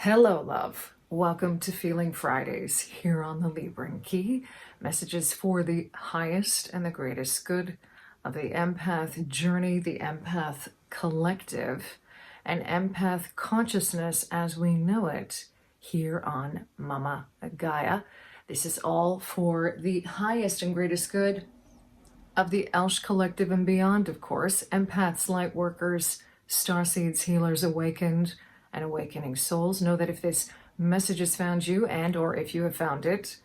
Hello, love. Welcome to Feeling Fridays here on the Libran Key. Messages for the highest and the greatest good of the empath journey, the empath collective, and empath consciousness as we know it here on Mama Gaia. This is all for the highest and greatest good of the Elsh collective and beyond, of course. Empaths, light workers, starseeds, healers, awakened, and awakening souls. Know that if this message has found you and or if you have found it,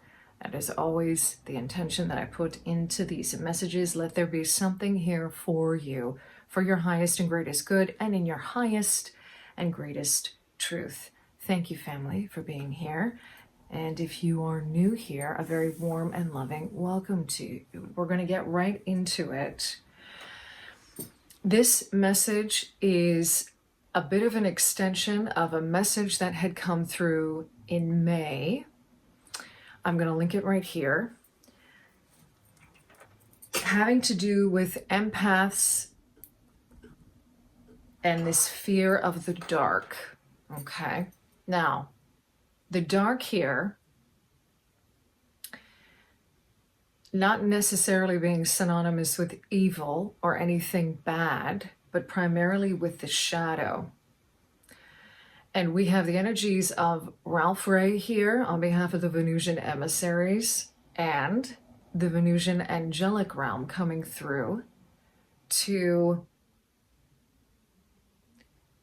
that is always the intention that I put into these messages. Let there be something here for you, for your highest and greatest good, and in your highest and greatest truth. Thank you, family, for being here. And if you are new here, a very warm and loving welcome to you. We're going to get right into it. This message is a bit of an extension of a message that had come through in May. I'm going to link it right here. Having to do with empaths and this fear of the dark. Okay. Now, the dark here, not necessarily being synonymous with evil or anything bad, but primarily with the shadow. And we have the energies of Ralph Ray here on behalf of the Venusian emissaries and the Venusian angelic realm coming through to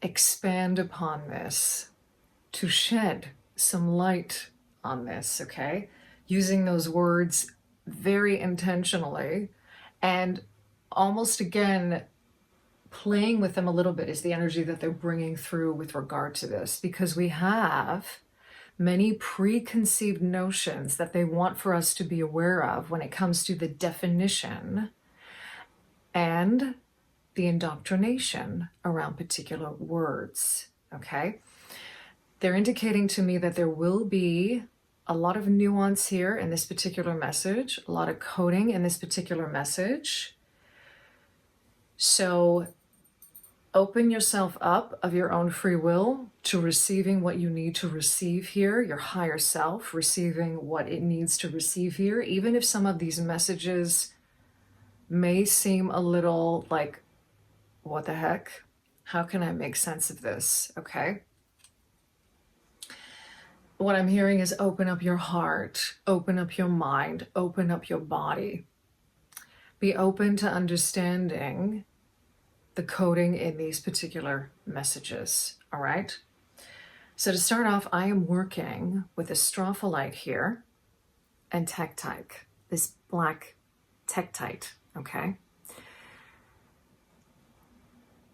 expand upon this, to shed some light on this, okay? Using those words very intentionally and almost again playing with them a little bit is the energy that they're bringing through with regard to this, because we have many preconceived notions that they want for us to be aware of when it comes to the definition and the indoctrination around particular words, okay? They're indicating to me that there will be a lot of nuance here in this particular message, a lot of coding in this particular message. So open yourself up of your own free will to receiving what you need to receive here, your higher self receiving what it needs to receive here, even if some of these messages may seem a little like, what the heck? How can I make sense of this? Okay. What I'm hearing is open up your heart, open up your mind, open up your body. Be open to understanding the coding in these particular messages, all right? So to start off, I am working with Astrophyllite here and Tektite, this black Tektite, okay?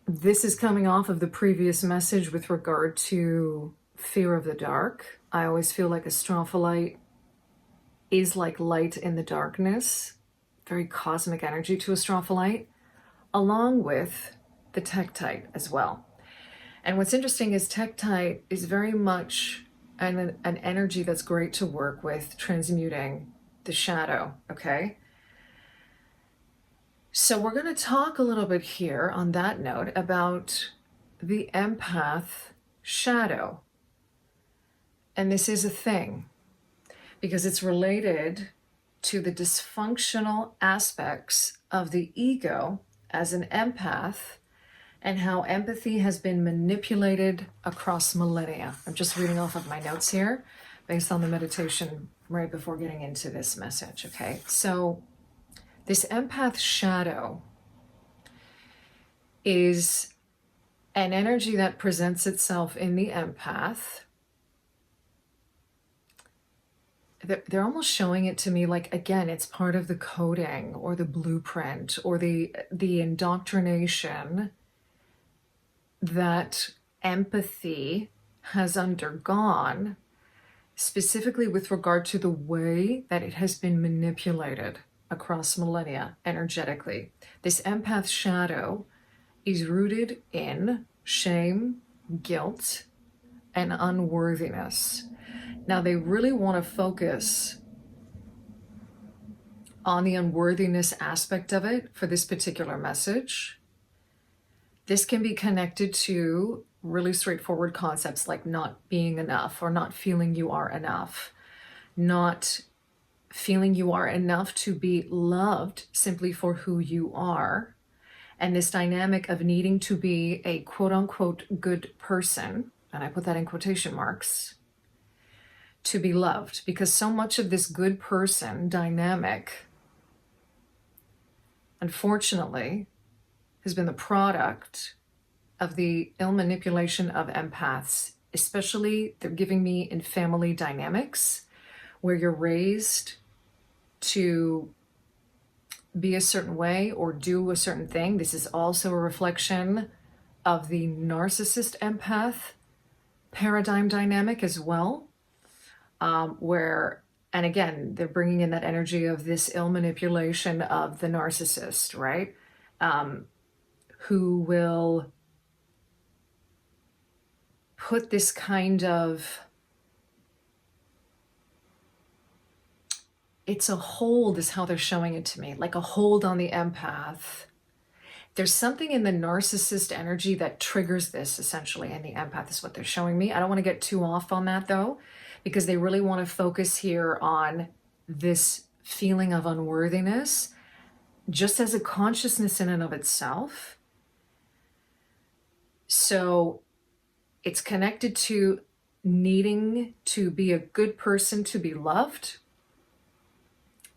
This is coming off of the previous message with regard to fear of the dark. I always feel like Astrophyllite is like light in the darkness, very cosmic energy to Astrophyllite, along with the Tektite as well. And what's interesting is Tektite is very much an energy that's great to work with transmuting the shadow, okay? So we're going to talk a little bit here on that note about the empath shadow. And this is a thing because it's related to the dysfunctional aspects of the ego as an empath and how empathy has been manipulated across millennia. I'm just reading off of my notes here based on the meditation right before getting into this message, okay? So this empath shadow is an energy that presents itself in the empath. They're almost showing it to me like, again, it's part of the coding or the blueprint or the indoctrination that empathy has undergone, specifically with regard to the way that it has been manipulated across millennia energetically. This empath shadow is rooted in shame, guilt, and unworthiness. Now, they really want to focus on the unworthiness aspect of it for this particular message. This can be connected to really straightforward concepts like not being enough or not feeling you are enough, not feeling you are enough to be loved simply for who you are, and this dynamic of needing to be a quote unquote good person, and I put that in quotation marks, to be loved, because so much of this good person dynamic, unfortunately, has been the product of the ill manipulation of empaths, especially they're giving me in family dynamics where you're raised to be a certain way or do a certain thing. This is also a reflection of the narcissist empath paradigm dynamic as well, where, and again, they're bringing in that energy of this ill manipulation of the narcissist, right? Who will put this kind of, it's a hold is how they're showing it to me, like a hold on the empath. There's something in the narcissist energy that triggers this essentially, and the empath is what they're showing me. I don't want to get too off on that though, because they really want to focus here on this feeling of unworthiness just as a consciousness in and of itself. So it's connected to needing to be a good person to be loved,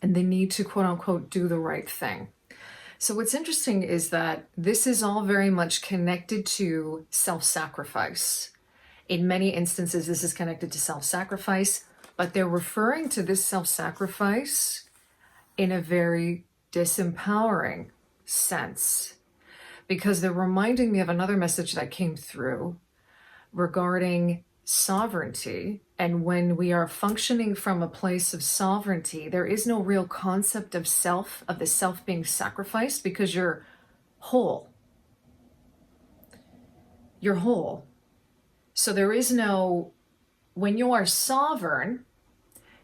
and they need to quote unquote do the right thing. So what's interesting is that this is all very much connected to self-sacrifice. In many instances, this is connected to self-sacrifice, but they're referring to this self-sacrifice in a very disempowering sense, because they're reminding me of another message that came through regarding sovereignty. And when we are functioning from a place of sovereignty, there is no real concept of self, of the self being sacrificed, because you're whole. You're whole. So there is no, when you are sovereign,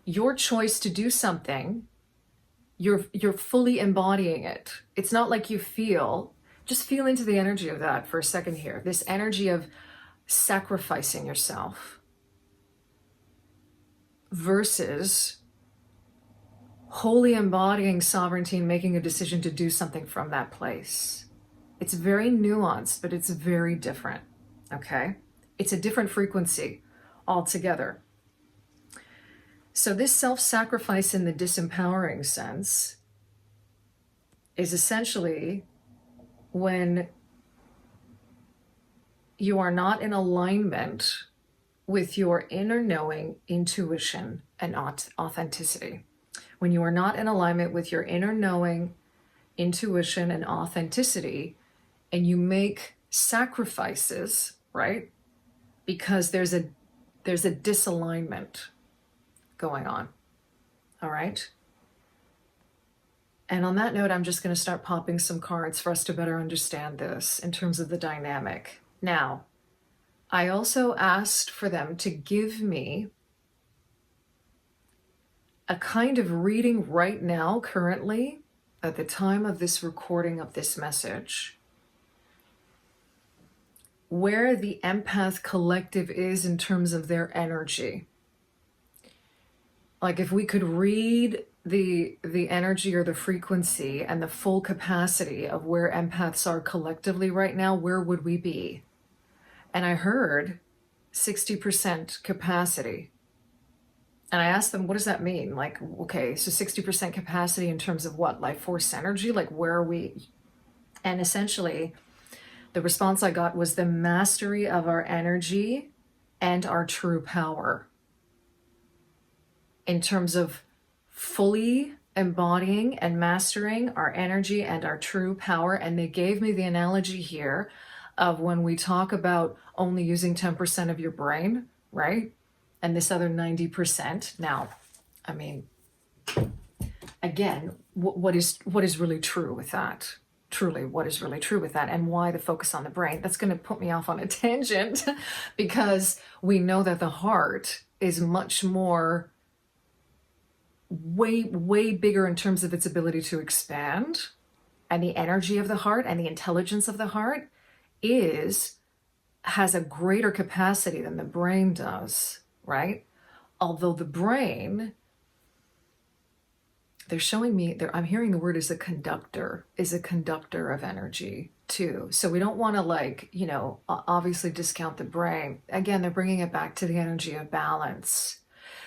your choice to do something, you're fully embodying it. It's not like you feel, just feel into the energy of that for a second here. This energy of sacrificing yourself versus wholly embodying sovereignty and making a decision to do something from that place. It's very nuanced, but it's very different, okay? It's a different frequency altogether. So this self-sacrifice in the disempowering sense is essentially when you are not in alignment with your inner knowing, intuition, and authenticity. When you are not in alignment with your inner knowing, intuition, and authenticity, and you make sacrifices, right? Because there's a disalignment going on, all right? And on that note, I'm just going to start popping some cards for us to better understand this in terms of the dynamic. Now, I also asked for them to give me a kind of reading right now, currently, at the time of this recording of this message, where the empath collective is in terms of their energy. Like if we could read the energy or the frequency and the full capacity of where empaths are collectively right now, where would we be? And I heard 60% capacity. And I asked them, what does that mean? Like, okay, so 60% capacity in terms of what? Life force energy? Like, where are we? And essentially, the response I got was the mastery of our energy and our true power. In terms of fully embodying and mastering our energy and our true power. And they gave me the analogy here of when we talk about only using 10% of your brain, right? And this other 90%. Now, I mean, again, what is really true with that? Truly, what is really true with that, and why the focus on the brain? That's going to put me off on a tangent because we know that the heart is much more, way bigger in terms of its ability to expand, and the energy of the heart and the intelligence of the heart is has a greater capacity than the brain does, right? Although the brain, they're showing me, I'm hearing the word is a conductor of energy too. So we don't want to, like, you know, obviously discount the brain. Again, they're bringing it back to the energy of balance.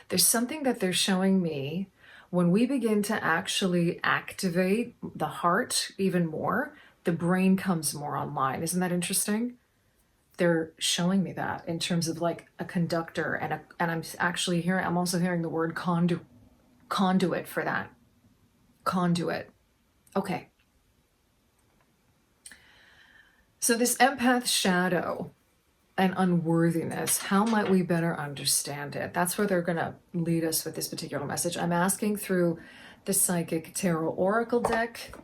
There's something that they're showing me when we begin to actually activate the heart even more, the brain comes more online. Isn't that interesting? They're showing me that in terms of like a conductor, and I'm also hearing the word conduit for that. Conduit. Okay. So this empath shadow and unworthiness, how might we better understand it? That's where they're going to lead us with this particular message. I'm asking through the Psychic Tarot Oracle deck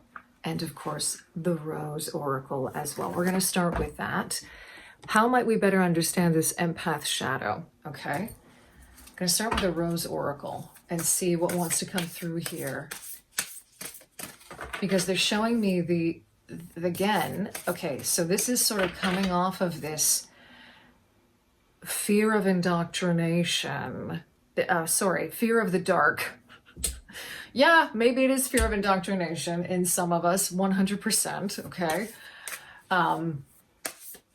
and, of course, the Rose Oracle as well. We're going to start with that. How might we better understand this empath shadow? Okay. I'm going to start with the Rose Oracle and see what wants to come through here. Because they're showing me again, okay, so this is sort of coming off of this fear of indoctrination. Fear of the dark. Yeah, maybe it is fear of indoctrination in some of us, 100%, okay?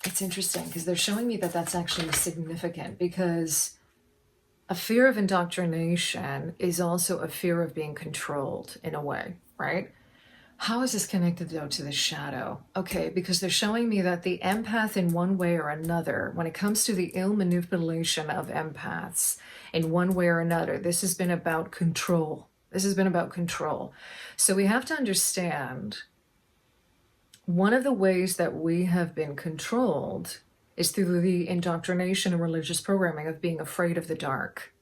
It's interesting because they're showing me that that's actually significant, because a fear of indoctrination is also a fear of being controlled in a way, right? How is this connected though to the shadow? Okay, because they're showing me that the empath in one way or another, when it comes to the ill manipulation of empaths in one way or another, this has been about control. This has been about control. So we have to understand one of the ways that we have been controlled is through the indoctrination and religious programming of being afraid of the dark,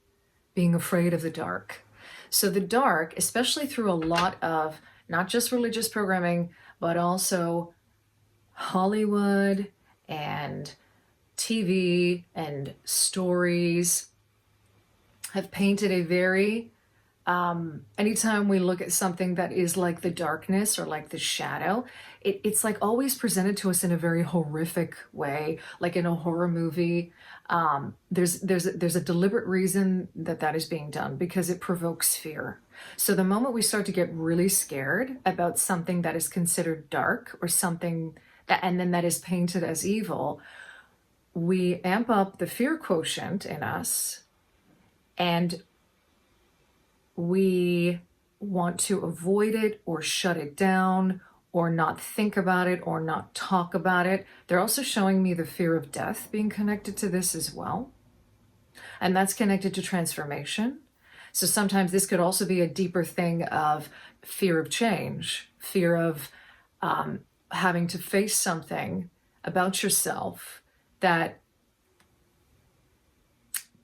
being afraid of the dark. So the dark, especially through a lot of not just religious programming, but also Hollywood and TV and stories, have painted a very, anytime we look at something that is like the darkness or like the shadow, it's like always presented to us in a very horrific way, like in a horror movie. There's a deliberate reason that is being done, because it provokes fear. So the moment we start to get really scared about something that is considered dark, or something that, and then that is painted as evil, we amp up the fear quotient in us, and we want to avoid it or shut it down or not think about it or not talk about it. They're also showing me the fear of death being connected to this as well. And that's connected to transformation. So sometimes this could also be a deeper thing of fear of change, fear of having to face something about yourself that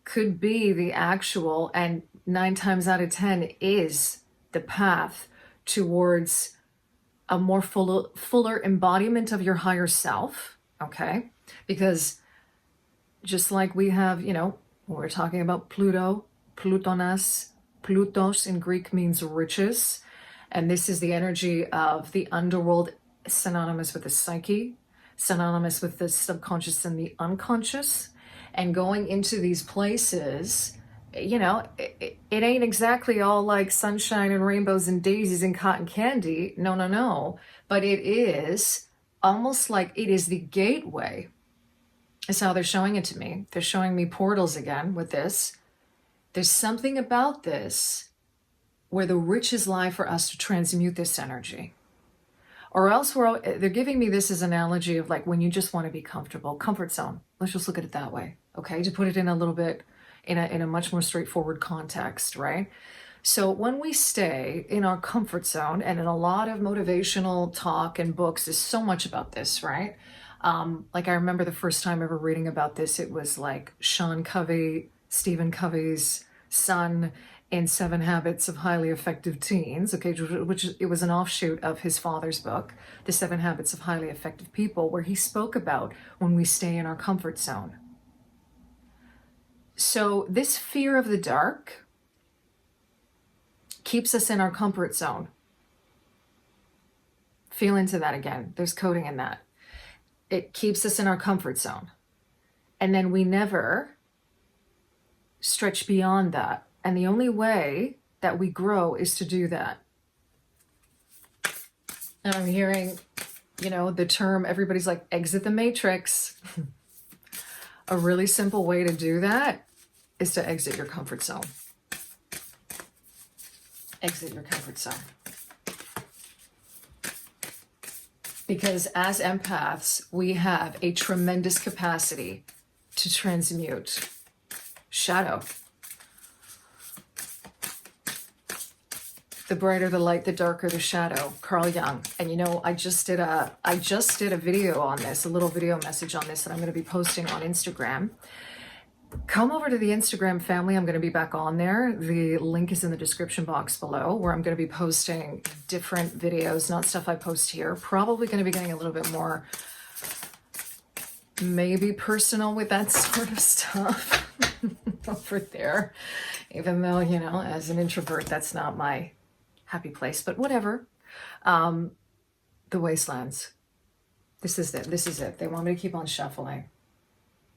could be the actual, and 9 times out of 10 is the path towards a more fuller embodiment of your higher self, okay? Because just like we have, you know, when we're talking about Pluto, Plutos in Greek means riches, and this is the energy of the underworld, synonymous with the psyche, synonymous with the subconscious and the unconscious, and going into these places, you know, it ain't exactly all like sunshine and rainbows and daisies and cotton candy. No. But it is almost like it is the gateway, is how they're showing it to me. They're showing me portals again with this. There's something about this where the riches lie for us to transmute this energy. Or else they're giving me this as an analogy of like when you just want to be comfortable, comfort zone. Let's just look at it that way, okay? To put it in a little bit, in a much more straightforward context, right? So when we stay in our comfort zone, and in a lot of motivational talk and books is so much about this, right? Like I remember the first time ever reading about this, it was like Sean Covey, Stephen Covey's son, in 7 Habits of Highly Effective Teens, okay, which it was an offshoot of his father's book, The 7 Habits of Highly Effective People, where he spoke about when we stay in our comfort zone. So this fear of the dark keeps us in our comfort zone. Feel into that again. There's coding in that. It keeps us in our comfort zone. And then we never stretch beyond that. And the only way that we grow is to do that. And I'm hearing, you know, the term, everybody's like, exit the matrix. A really simple way to do that is to exit your comfort zone. Exit your comfort zone. Because as empaths, we have a tremendous capacity to transmute shadow. The brighter the light, the darker the shadow. Carl Jung. And you know, I just did a video on this, a little video message on this that I'm going to be posting on Instagram. Come over to the Instagram family. I'm going to be back on there. The link is in the description box below, where I'm going to be posting different videos, not stuff I post here. Probably going to be getting a little bit more maybe personal with that sort of stuff over there. Even though, you know, as an introvert, that's not my happy place, but whatever. The wastelands. This is it. This is it. They want me to keep on shuffling.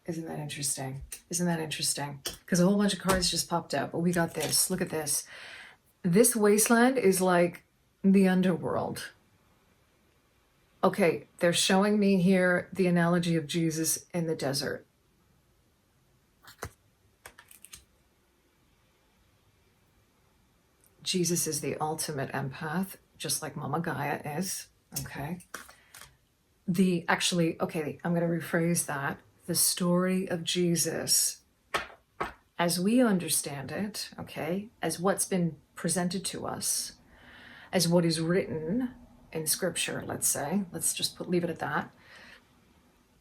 Isn't that interesting? Isn't that interesting? Because a whole bunch of cards just popped up. But we got this. Look at this. This wasteland is like the underworld. Okay, they're showing me here the analogy of Jesus in the desert. Jesus is the ultimate empath, just like Mama Gaia is. Okay. Okay, I'm going to rephrase that. The story of Jesus, as we understand it, okay, as what's been presented to us, as what is written in scripture, let's say, let's just leave it at that,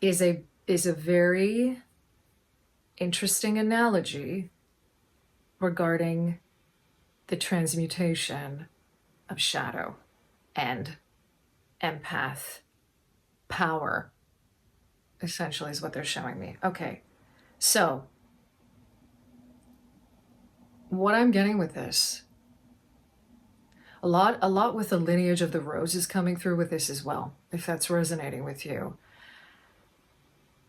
is a very interesting analogy regarding the transmutation of shadow and empath power, essentially, is what they're showing me. Okay, so what I'm getting with this, a lot with the lineage of the rose is coming through with this as well, if that's resonating with you.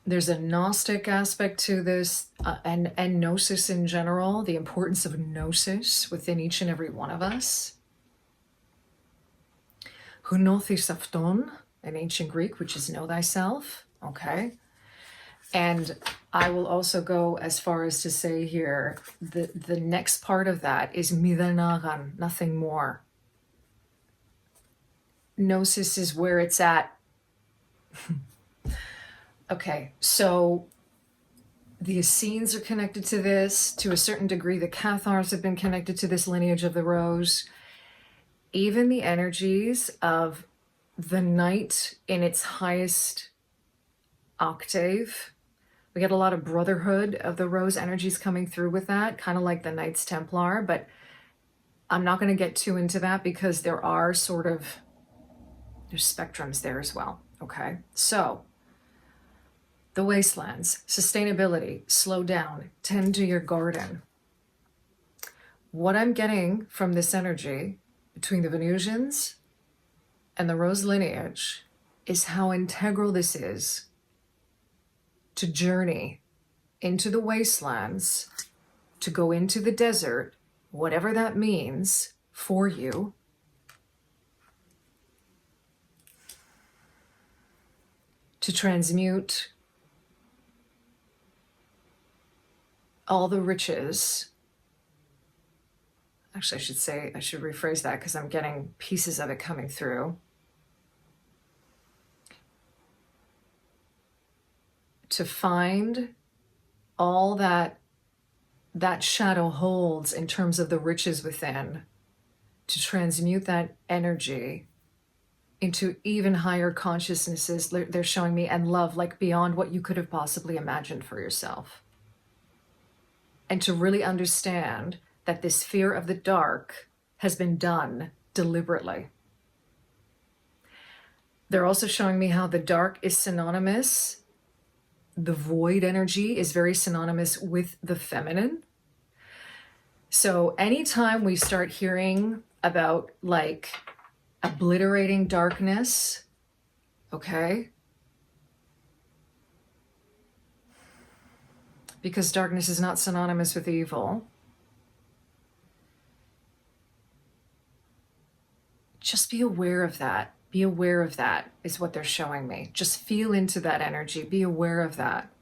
There's a Gnostic aspect to this, and gnosis in general, the importance of gnosis within each and every one of us. Hunothisafton in ancient Greek, which is know thyself, okay? And I will also go as far as to say here, the next part of that is midanagan, nothing more. Gnosis is where it's at. Okay, so the Essenes are connected to this. To a certain degree, the Cathars have been connected to this lineage of the rose. Even the energies of the night in its highest octave. We get a lot of brotherhood of the rose energies coming through with that, kind of like the Knights Templar, but I'm not going to get too into that because there are there's spectrums there as well. Okay, so the wastelands, sustainability, slow down, tend to your garden. What I'm getting from this energy between the Venusians and the rose lineage is how integral this is to journey into the wastelands, to go into the desert, whatever that means for you, to transmute all the riches. Actually, I should rephrase that because I'm getting pieces of it coming through. To find all that shadow holds in terms of the riches within, to transmute that energy into even higher consciousnesses, they're showing me, and love, like beyond what you could have possibly imagined for yourself. And to really understand that this fear of the dark has been done deliberately. They're also showing me how the dark is synonymous. The void energy is very synonymous with the feminine. So anytime we start hearing about like obliterating darkness, okay? because darkness is not synonymous with evil. Just be aware of that. Be aware of that is what they're showing me. Just feel into that energy. Be aware of that,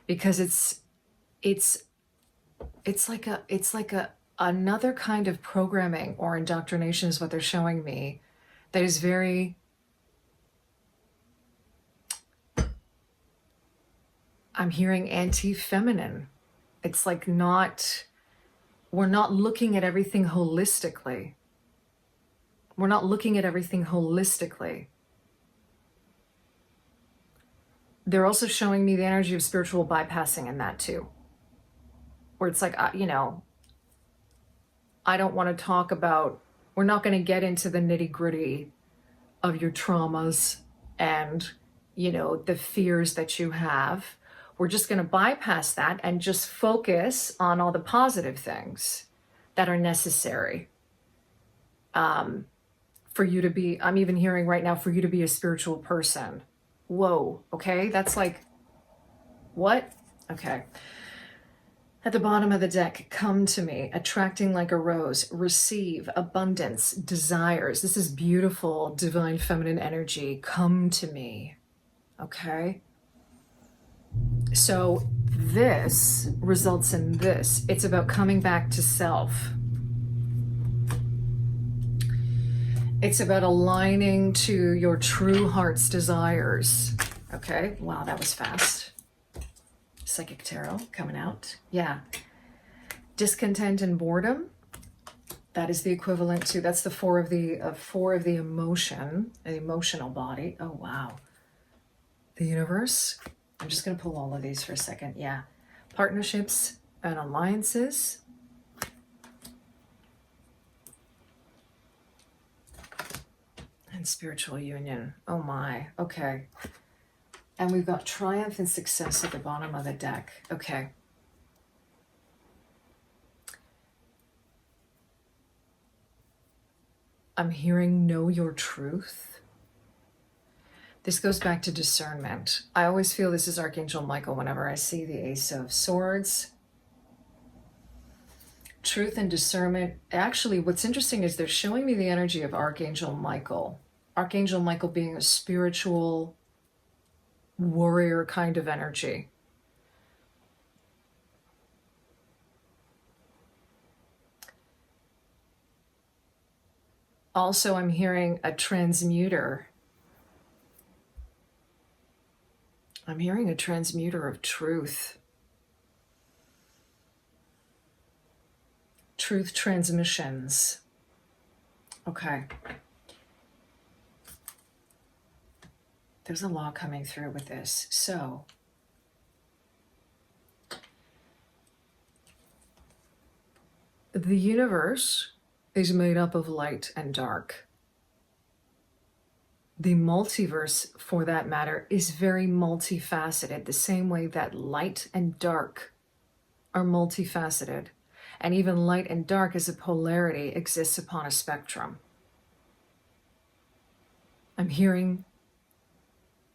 because it's like another kind of programming or indoctrination is what they're showing me, that is very, I'm hearing anti-feminine. It's like we're not looking at everything holistically. We're not looking at everything holistically. They're also showing me the energy of spiritual bypassing in that too. Where it's like, you know, I don't want to talk about, we're not going to get into the nitty gritty of your traumas and, you know, the fears that you have. We're just going to bypass that and just focus on all the positive things that are necessary. For you to be, I'm even hearing right now, for you to be a spiritual person. Whoa, okay, that's like, what? Okay. At the bottom of the deck, come to me, attracting like a rose, receive, abundance, desires. This is beautiful, divine feminine energy. Come to me, okay? So this results in this. It's about coming back to self. It's about aligning to your true heart's desires. Okay, wow, that was fast. Psychic Tarot coming out. Yeah. Discontent and boredom. That is the equivalent to, that's the four of the emotion, the emotional body. Oh, wow. The universe. I'm just going to pull all of these for a second. Yeah. Partnerships and alliances. And spiritual union. Oh my. Okay. And we've got triumph and success at the bottom of the deck. Okay. I'm hearing know your truth. This goes back to discernment. I always feel this is Archangel Michael whenever I see the Ace of Swords. Truth and discernment. Actually, what's interesting is they're showing me the energy of Archangel Michael. Archangel Michael being a spiritual warrior kind of energy. Also, I'm hearing a transmuter. I'm hearing a transmuter of truth. Truth transmissions. Okay. There's a law coming through with this. So, the universe is made up of light and dark. The multiverse, for that matter, is very multifaceted, the same way that light and dark are multifaceted. And even light and dark as a polarity exists upon a spectrum. I'm hearing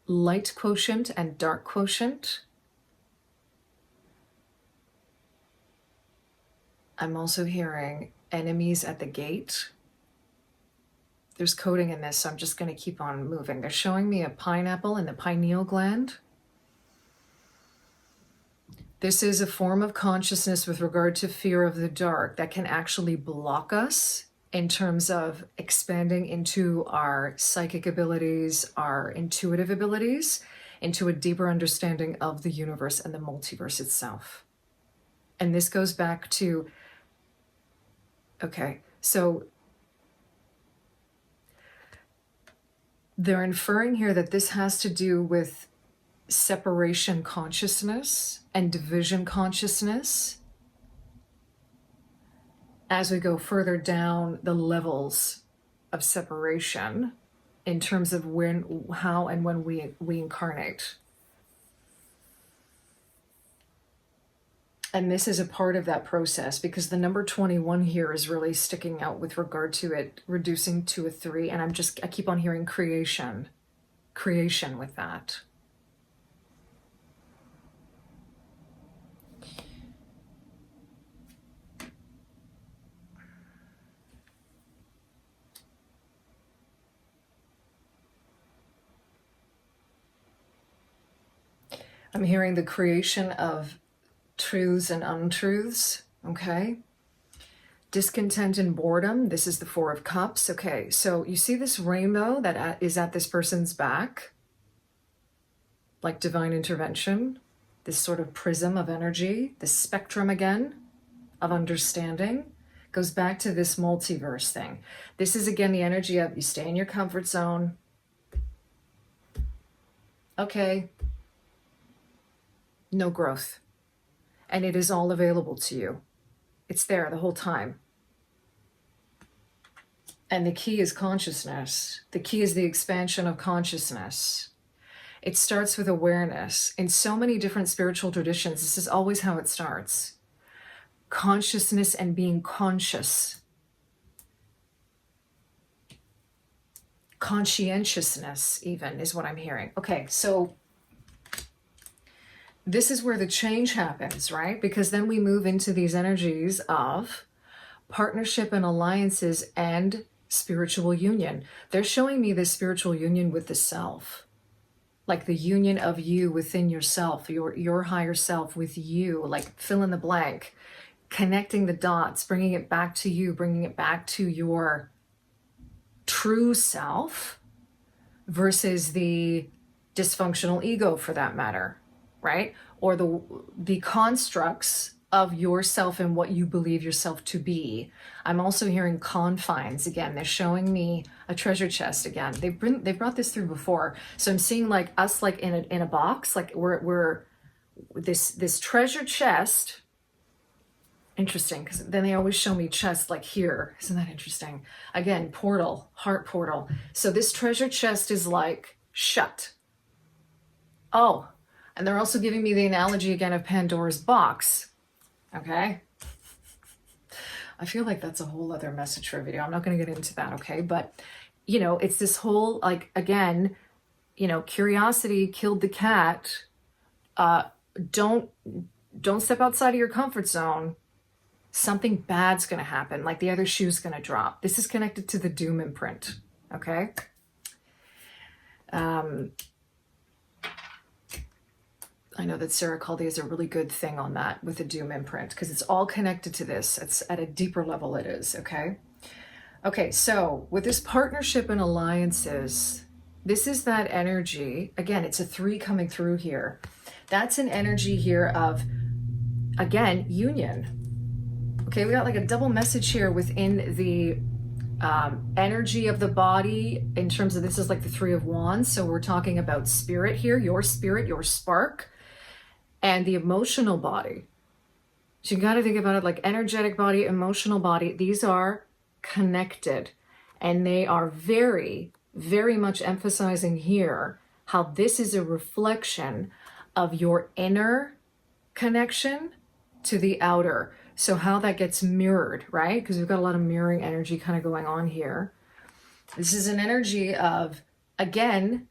light quotient and dark quotient. I'm also hearing enemies at the gate. There's coding in this, so I'm just going to keep on moving. They're showing me a pineapple in the pineal gland. This is a form of consciousness with regard to fear of the dark that can actually block us in terms of expanding into our psychic abilities, our intuitive abilities, into a deeper understanding of the universe and the multiverse itself. And this goes back to, okay, so they're inferring here that this has to do with separation consciousness and division consciousness as we go further down the levels of separation in terms of when, how, and when we incarnate. And this is a part of that process, because the number 21 here is really sticking out with regard to it reducing to a 3. And I keep on hearing creation with that. I'm hearing the creation of truths and untruths, okay? Discontent and boredom. This is the Four of Cups. Okay, so you see this rainbow that is at this person's back, like divine intervention, this sort of prism of energy, this spectrum again of understanding, goes back to this multiverse thing. This is again the energy of you stay in your comfort zone. Okay, no growth. And it is all available to you. It's there the whole time. And the key is consciousness. The key is the expansion of consciousness. It starts with awareness. In so many different spiritual traditions, this is always how it starts. Consciousness and being conscious. Conscientiousness, even, is what I'm hearing. Okay, so this is where the change happens, right? Because then we move into these energies of partnership and alliances and spiritual union. They're showing me this spiritual union with the self, like the union of you within yourself, your higher self with you, like fill in the blank, connecting the dots, bringing it back to you, bringing it back to your true self versus the dysfunctional ego, for that matter, right? Or the constructs of yourself and what you believe yourself to be. I'm also hearing confines again. They're showing me a treasure chest again. They've brought this through before. So I'm seeing like us like in a box, like we're this treasure chest. Interesting, because then they always show me chest like here. Isn't that interesting? Again, portal, heart portal. So this treasure chest is like shut. Oh, and they're also giving me the analogy again of Pandora's box. Okay. I feel like that's a whole other message for a video. I'm not going to get into that. Okay. But, you know, it's this whole, like, again, you know, curiosity killed the cat. Don't step outside of your comfort zone. Something bad's going to happen. Like the other shoe's going to drop. This is connected to the doom imprint. Okay. I know that Sarah Caldi is a really good thing on that with the doom imprint, because it's all connected to this. It's at a deeper level it is, okay? Okay, so with this partnership and alliances, this is that energy. Again, it's a 3 coming through here. That's an energy here of, again, union. Okay, we got like a double message here within the energy of the body in terms of, this is like the 3 of Wands. So we're talking about spirit here, your spark. And the emotional body. So you got to think about it like energetic body, emotional body. These are connected. And they are very, very much emphasizing here how this is a reflection of your inner connection to the outer. So how that gets mirrored, right? Because we've got a lot of mirroring energy kind of going on here. This is an energy of, again,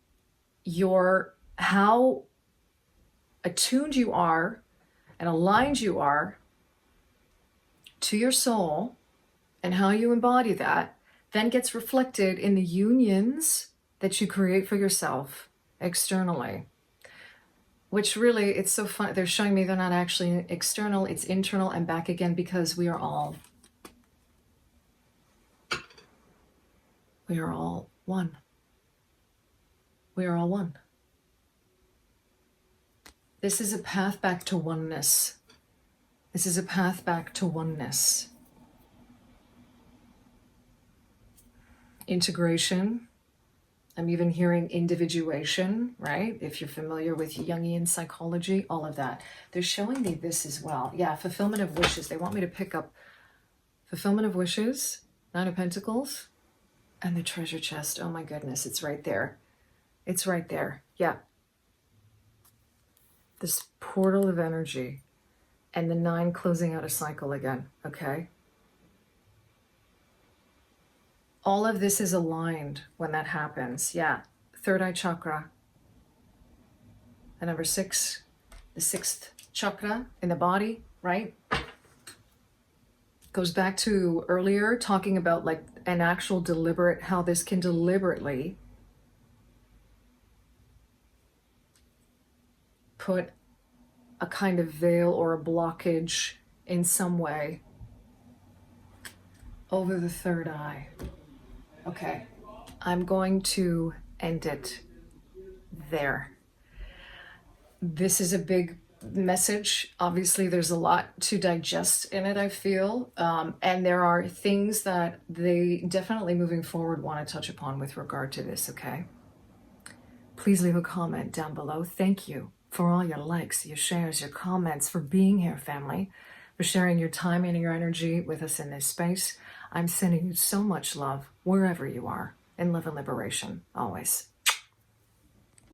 how attuned you are and aligned you are to your soul and how you embody that then gets reflected in the unions that you create for yourself externally, which really, it's so fun. They're showing me they're not actually external, it's internal and back again, because we are all one. We are all one. This is a path back to oneness. This is a path back to oneness. Integration. I'm even hearing individuation, right? If you're familiar with Jungian psychology, all of that. They're showing me this as well. Yeah, fulfillment of wishes. They want me to pick up fulfillment of wishes, 9 of Pentacles, and the treasure chest. Oh my goodness, it's right there. It's right there. Yeah. This portal of energy and the 9 closing out a cycle again, okay? All of this is aligned when that happens. Yeah, 3rd eye chakra. The number 6, the 6th chakra in the body, right? Goes back to earlier talking about like an actual deliberate, how this can deliberately put a kind of veil or a blockage in some way over the third eye. Okay, I'm going to end it there. This is a big message. Obviously, there's a lot to digest in it, I feel. And there are things that they definitely moving forward want to touch upon with regard to this, okay? Please leave a comment down below. Thank you for all your likes, your shares, your comments, for being here, family, for sharing your time and your energy with us in this space. I'm sending you so much love wherever you are, in love and liberation, always.